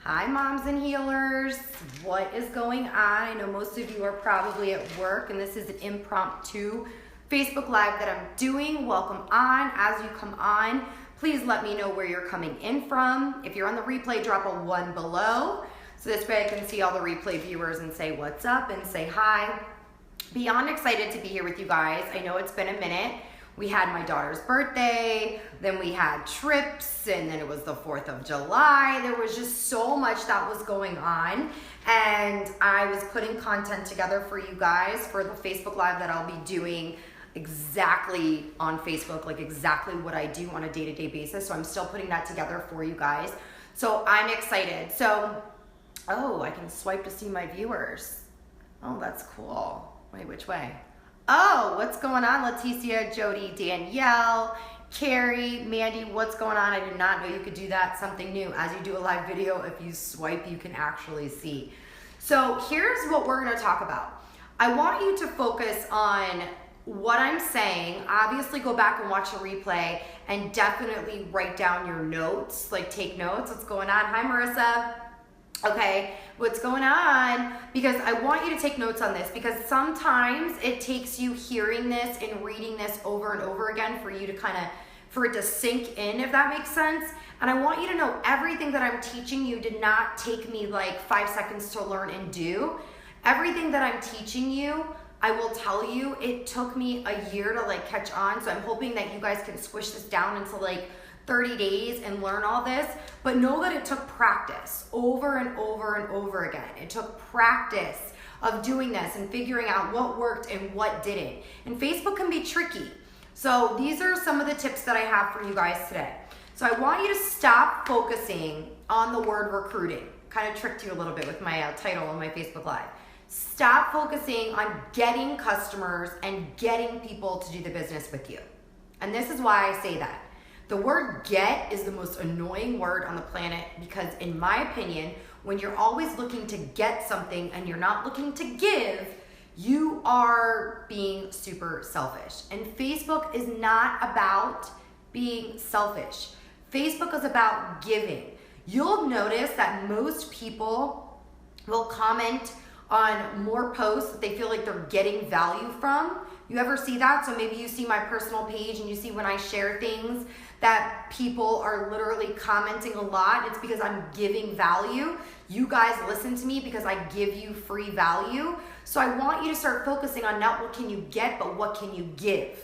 Hi moms and healers, what is going on? I know most of you are probably at work and this is an impromptu Facebook Live that I'm doing. Welcome on. As you come on, please let me know where you're coming in from. If you're on the replay, drop a 1 below so this way I can see all the replay viewers and say what's up and say hi. Beyond excited to be here with you guys. I know it's been a minute. We had my daughter's birthday, then we had trips, and then it was the 4th of July. There was just so much that was going on, and I was putting content together for you guys for the Facebook Live that I'll be doing exactly on Facebook, like exactly what I do on a day-to-day basis. So I'm still putting that together for you guys. So I'm excited. So, oh, I can swipe to see my viewers. Oh, that's cool. Wait, which way? Oh, what's going on? Leticia, Jody, Danielle, Carrie, Mandy, what's going on? I did not know you could do that. Something new. As you do a live video, if you swipe, you can actually see. So here's what we're going to talk about. I want you to focus on what I'm saying. Obviously, go back and watch the replay and definitely write down your notes, like take notes. What's going on? Hi, Marissa. Okay, what's going on? Because I want you to take notes on this because sometimes it takes you hearing this and reading this over and over again for you to for it to sink in, if that makes sense. And I want you to know everything that I'm teaching you did not take me like 5 seconds to learn and do. Everything that I'm teaching you, I will tell you, it took me a year to like catch on. So I'm hoping that you guys can squish this down into like 30 days and learn all this, but know that it took practice over and over and over again. It took practice of doing this and figuring out what worked and what didn't. And Facebook can be tricky. So these are some of the tips that I have for you guys today. So I want you to stop focusing on the word recruiting. Kind of tricked you a little bit with my title on my Facebook Live. Stop focusing on getting customers and getting people to do the business with you. And this is why I say that. The word get is the most annoying word on the planet because in my opinion, when you're always looking to get something and you're not looking to give, you are being super selfish. And Facebook is not about being selfish. Facebook is about giving. You'll notice that most people will comment on more posts that they feel like they're getting value from. You ever see that? So maybe you see my personal page and you see when I share things that people are literally commenting a lot. It's because I'm giving value. You guys listen to me because I give you free value. So I want you to start focusing on not what can you get, but what can you give.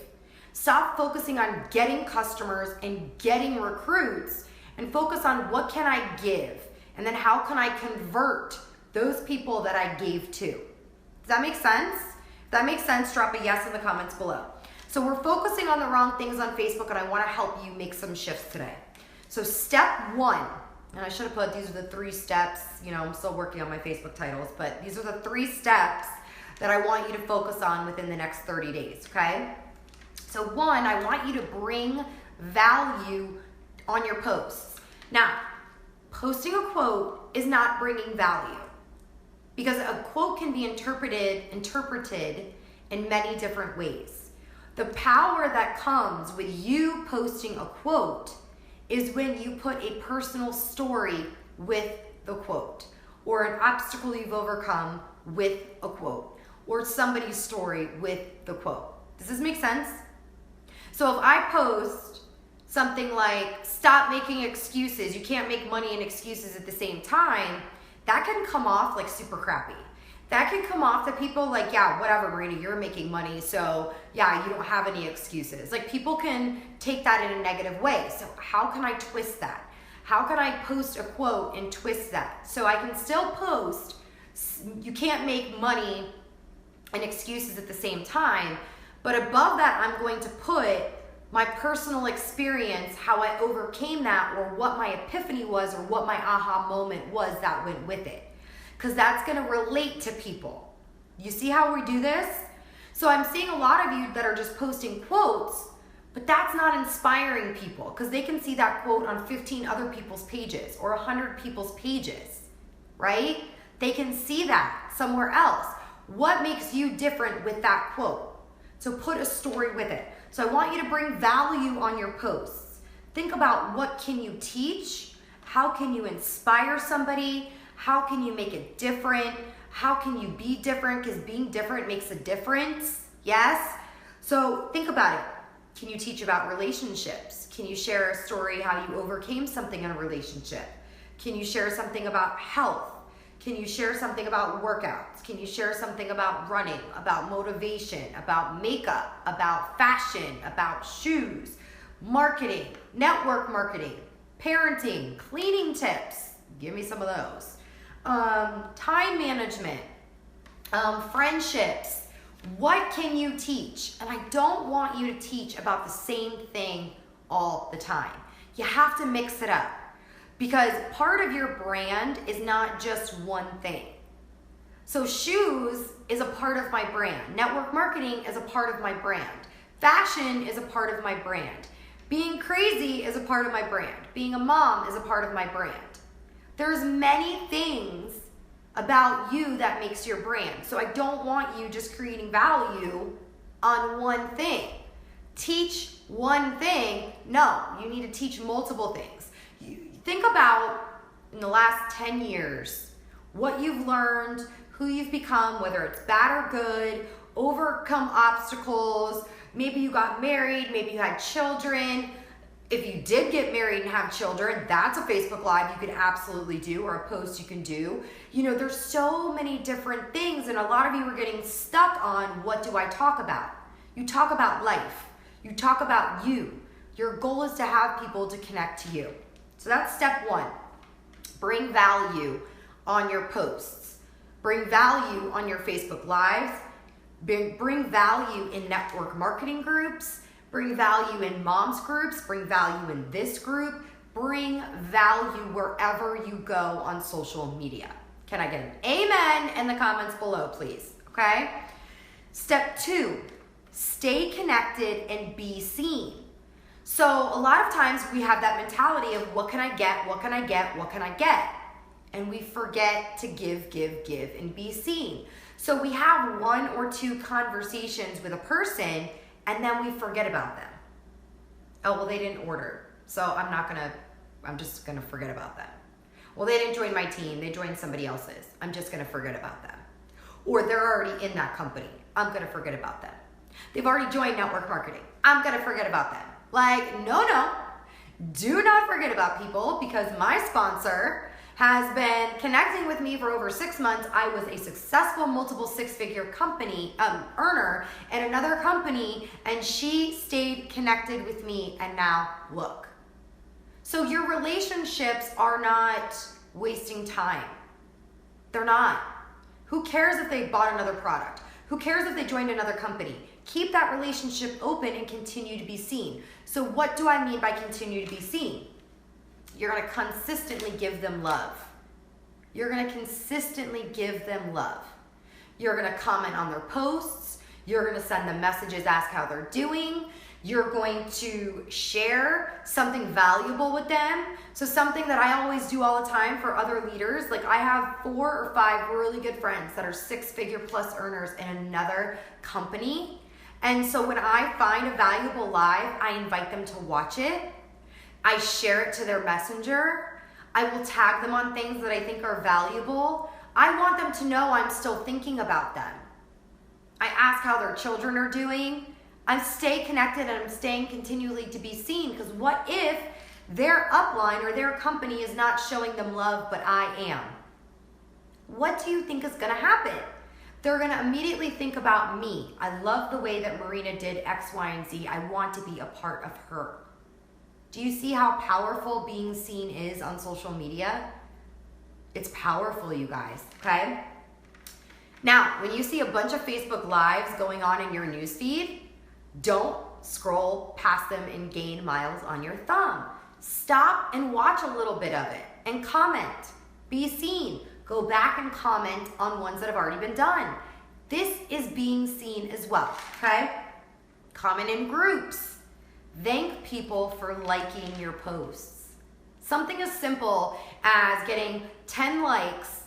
Stop focusing on getting customers and getting recruits and focus on what can I give and then how can I convert those people that I gave to. Does that make sense? If that makes sense, drop a yes in the comments below. So we're focusing on the wrong things on Facebook and I want to help you make some shifts today. So step 1, and I should have put these are the 3 steps, you know, I'm still working on my Facebook titles, but these are the 3 steps that I want you to focus on within the next 30 days, okay? So 1, I want you to bring value on your posts. Now, posting a quote is not bringing value because a quote can be interpreted in many different ways. The power that comes with you posting a quote is when you put a personal story with the quote or an obstacle you've overcome with a quote or somebody's story with the quote. Does this make sense? So if I post something like, stop making excuses, you can't make money and excuses at the same time, that can come off like super crappy. That can come off to people like, yeah, whatever, Marina, you're making money, so yeah, you don't have any excuses. Like people can take that in a negative way. So how can I twist that? How can I post a quote and twist that? So I can still post, you can't make money and excuses at the same time, but above that, I'm going to put my personal experience, how I overcame that, or what my epiphany was, or what my aha moment was that went with it. Because that's going to relate to people. You see how we do this? So I'm seeing a lot of you that are just posting quotes, but that's not inspiring people because they can see that quote on 15 other people's pages or 100 people's pages, right? They can see that somewhere else. What makes you different with that quote? So put a story with it. So I want you to bring value on your posts. Think about what can you teach? How can you inspire somebody? How can you make it different? How can you be different? Because being different makes a difference. Yes? So think about it. Can you teach about relationships? Can you share a story how you overcame something in a relationship? Can you share something about health? Can you share something about workouts? Can you share something about running, about motivation, about makeup, about fashion, about shoes, marketing, network marketing, parenting, cleaning tips? Give me some of those. Time management, friendships. What can you teach? And I don't want you to teach about the same thing all the time. You have to mix it up, because part of your brand is not just one thing. So shoes is a part of my brand. Network marketing is a part of my brand. Fashion is a part of my brand. Being crazy is a part of my brand. Being a mom is a part of my brand. There's many things about you that makes your brand. So I don't want you just creating value on one thing. Teach one thing. No, you need to teach multiple things. Think about in the last 10 years, what you've learned, who you've become, whether it's bad or good, overcome obstacles. Maybe you got married, maybe you had children. If you did get married and have children, that's a Facebook Live you could absolutely do, or a post you can do. You know, there's so many different things, and a lot of you are getting stuck on, what do I talk about? You talk about life. You talk about you. Your goal is to have people to connect to you. So that's step one. Bring value on your posts. Bring value on your Facebook Lives. Bring value in network marketing groups. Bring value in moms groups. Bring value in this group. Bring value wherever you go on social media. Can I get an amen in the comments below, please? Okay? Step two, stay connected and be seen. So a lot of times we have that mentality of, what can I get? What can I get? What can I get? And we forget to give, and be seen. So we have one or two conversations with a person, and then we forget about them. Oh, well, they didn't order, so I'm just gonna forget about them. Well, they didn't join my team, they joined somebody else's. I'm just gonna forget about them. Or they're already in that company. I'm gonna forget about them. They've already joined network marketing. I'm gonna forget about them. Like, no, do not forget about people, because my sponsor has been connecting with me for over 6 months. I was a successful multiple six-figure company earner in another company, and she stayed connected with me, and now look. So your relationships are not wasting time. They're not. Who cares if they bought another product? Who cares if they joined another company? Keep that relationship open and continue to be seen. So what do I mean by continue to be seen? You're going to consistently give them love. You're going to consistently give them love. You're going to comment on their posts. You're going to send them messages, ask how they're doing. You're going to share something valuable with them. So something that I always do all the time for other leaders, like I have 4 or 5 really good friends that are 6-figure plus earners in another company. And so when I find a valuable live, I invite them to watch it. I share it to their messenger. I will tag them on things that I think are valuable. I want them to know I'm still thinking about them. I ask how their children are doing. I stay connected, and I'm staying continually to be seen, because what if their upline or their company is not showing them love, but I am? What do you think is gonna happen? They're gonna immediately think about me. I love the way that Marina did X, Y, and Z. I want to be a part of her. Do you see how powerful being seen is on social media? It's powerful, you guys, okay? Now, when you see a bunch of Facebook Lives going on in your newsfeed, don't scroll past them and gain miles on your thumb. Stop and watch a little bit of it and comment. Be seen. Go back and comment on ones that have already been done. This is being seen as well, okay? Comment in groups. Thank people for liking your posts. Something as simple as getting 10 likes,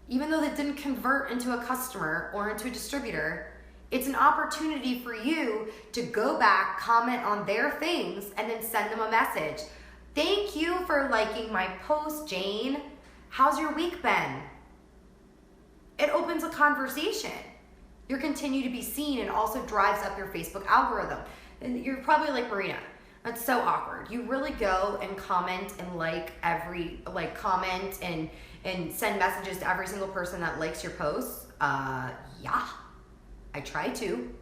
even though that didn't convert into a customer or into a distributor, it's an opportunity for you to go back, comment on their things, and then send them a message. Thank you for liking my post, Jane. How's your week been? It opens a conversation. You continue to be seen and also drives up your Facebook algorithm. And you're probably like, Marina, that's so awkward. You really go and comment and comment and send messages to every single person that likes your posts? Yeah, I try to.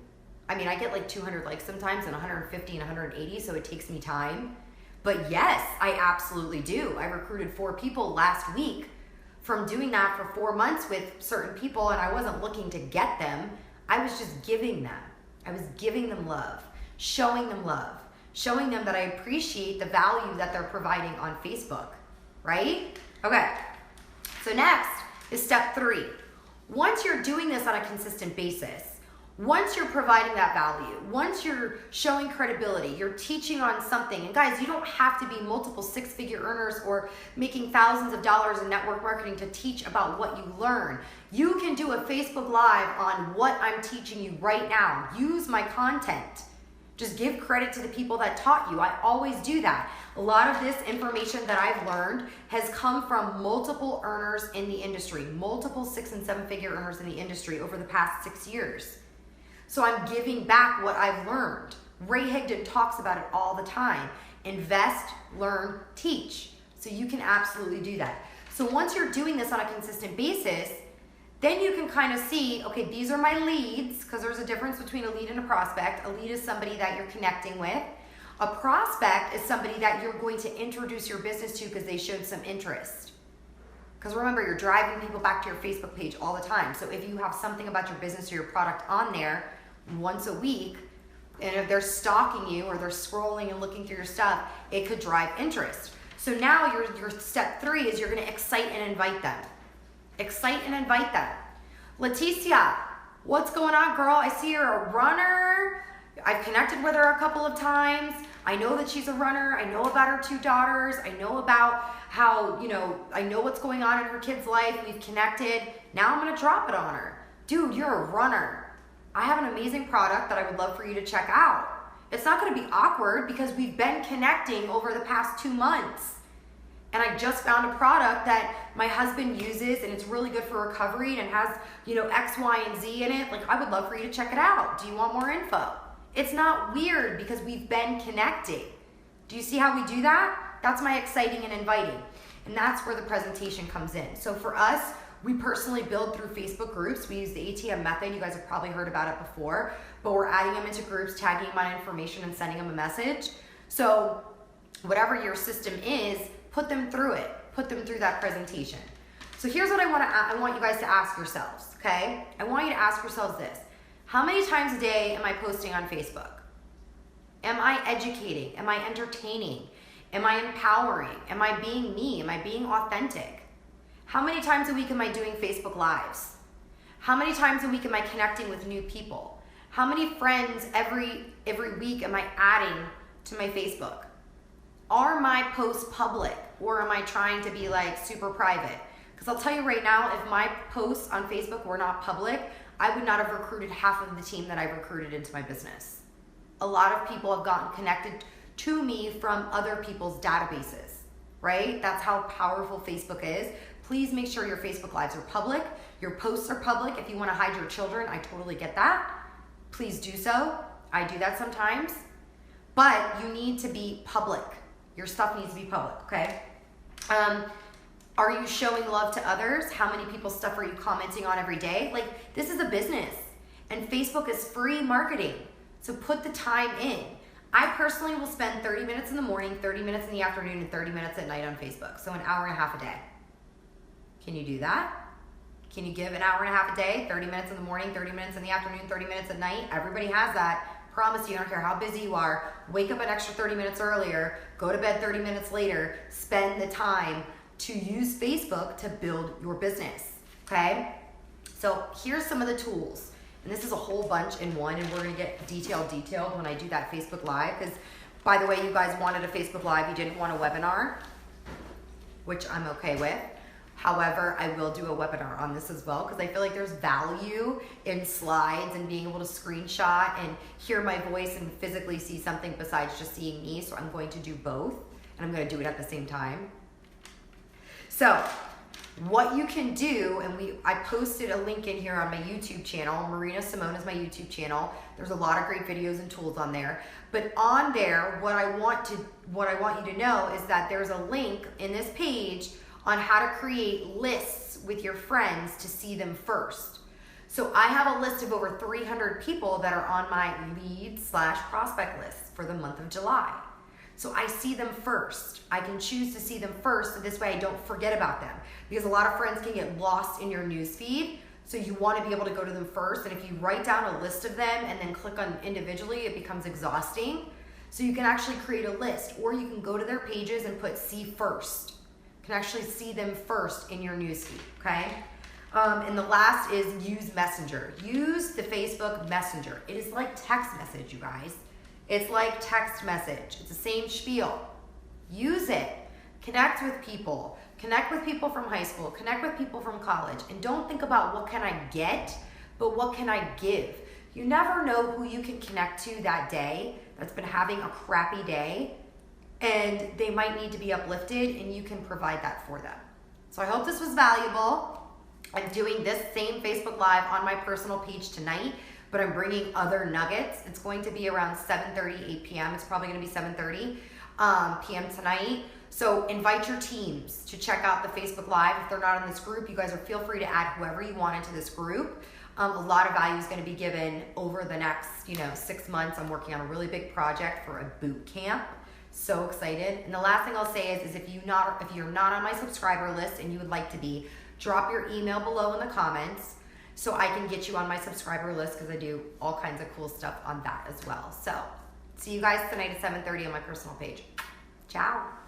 I mean, I get like 200 likes sometimes and 150 and 180, so it takes me time. But yes, I absolutely do. I recruited 4 people last week from doing that for 4 months with certain people, and I wasn't looking to get them. I was just giving them. I was giving them love, showing them that I appreciate the value that they're providing on Facebook, right? Okay, so next is step 3. Once you're doing this on a consistent basis, once you're providing that value, once you're showing credibility, you're teaching on something. And guys, you don't have to be multiple 6-figure earners or making thousands of dollars in network marketing to teach about what you learn. You can do a Facebook Live on what I'm teaching you right now. Use my content. Just give credit to the people that taught you. I always do that. A lot of this information that I've learned has come from multiple earners in the industry, multiple 6- and 7-figure earners in the industry over the past 6 years. So I'm giving back what I've learned. Ray Higdon talks about it all the time. Invest, learn, teach. So you can absolutely do that. So once you're doing this on a consistent basis, then you can kind of see, okay, these are my leads, because there's a difference between a lead and a prospect. A lead is somebody that you're connecting with. A prospect is somebody that you're going to introduce your business to because they showed some interest. Because remember, you're driving people back to your Facebook page all the time. So if you have something about your business or your product on there once a week, and if they're stalking you or they're scrolling and looking through your stuff, it could drive interest. So now your step 3 is you're going to excite and invite them. Excite and invite them. Leticia, what's going on, girl? I see you're a runner. I've connected with her a couple of times. I know that she's a runner. I know about her 2 daughters. I know about how, I know what's going on in her kid's life. We've connected. Now I'm going to drop it on her. Dude, you're a runner. I have an amazing product that I would love for you to check out. It's not going to be awkward because we've been connecting over the past 2 months. And I just found a product that my husband uses and it's really good for recovery and it has, X, Y, and Z in it. Like, I would love for you to check it out. Do you want more info? It's not weird because we've been connecting. Do you see how we do that? That's my exciting and inviting. And that's where the presentation comes in. So for us, we personally build through Facebook groups. We use the ATM method. You guys have probably heard about it before, but we're adding them into groups, tagging them on information and sending them a message. So whatever your system is, put them through it. Put them through that presentation. So here's what I want you guys to ask yourselves, okay? I want you to ask yourselves this. How many times a day am I posting on Facebook? Am I educating? Am I entertaining? Am I empowering? Am I being me? Am I being authentic? How many times a week am I doing Facebook Lives? How many times a week am I connecting with new people? How many friends every week am I adding to my Facebook? Are my posts public or am I trying to be like super private? Because I'll tell you right now, if my posts on Facebook were not public, I would not have recruited half of the team that I've recruited into my business. A lot of people have gotten connected to me from other people's databases, right? That's how powerful Facebook is. Please make sure your Facebook Lives are public. Your posts are public. If you want to hide your children, I totally get that. Please do so. I do that sometimes. But you need to be public. Your stuff needs to be public, okay? Are you showing love to others? How many people's stuff are you commenting on every day? Like, this is a business. And Facebook is free marketing. So put the time in. I personally will spend 30 minutes in the morning, 30 minutes in the afternoon, and 30 minutes at night on Facebook. So an hour and a half a day. Can you do that? Can you give an hour and a half a day, 30 minutes in the morning, 30 minutes in the afternoon, 30 minutes at night? Everybody has that. Promise you, I don't care how busy you are, wake up an extra 30 minutes earlier, go to bed 30 minutes later, spend the time to use Facebook to build your business, okay? So here's some of the tools. And this is a whole bunch in one, and we're gonna get detailed when I do that Facebook Live, because by the way, you guys wanted a Facebook Live, you didn't want a webinar, which I'm okay with. However, I will do a webinar on this as well because I feel like there's value in slides and being able to screenshot and hear my voice and physically see something besides just seeing me. So I'm going to do both. And and I'm gonna do it at the same time. So what you can do, and I posted a link in here on my YouTube channel. Marina Simone is my YouTube channel. There's a lot of great videos and tools on there. But on there, what I want you to know is that there's a link in this page on how to create lists with your friends to see them first. So I have a list of over 300 people that are on my lead/prospect list for the month of July. So I see them first. I can choose to see them first, so this way I don't forget about them. Because a lot of friends can get lost in your newsfeed, so you want to be able to go to them first. And if you write down a list of them and then click on individually, it becomes exhausting. So you can actually create a list, or you can go to their pages and put see first. You can actually see them first in your newsfeed, okay? And the last is use Messenger. Use the Facebook Messenger. It is like text message, you guys. It's like text message. It's the same spiel. Use it. Connect with people. Connect with people from high school. Connect with people from college. And don't think about what can I get, but what can I give. You never know who you can connect to that day that's been having a crappy day, and they might need to be uplifted, and you can provide that for them. So I hope this was valuable. I'm doing this same Facebook Live on my personal page tonight, but I'm bringing other nuggets. It's going to be around 7:30, 8 p.m. It's probably going to be 7:30 p.m. tonight. So invite your teams to check out the Facebook Live. If they're not in this group, you guys feel free to add whoever you want into this group. A lot of value is going to be given over the next 6 months. I'm working on a really big project for a boot camp. So excited. And the last thing I'll say is if you're not on my subscriber list and you would like to be, drop your email below in the comments so I can get you on my subscriber list, because I do all kinds of cool stuff on that as well. So see you guys tonight at 7:30 on my personal page. Ciao.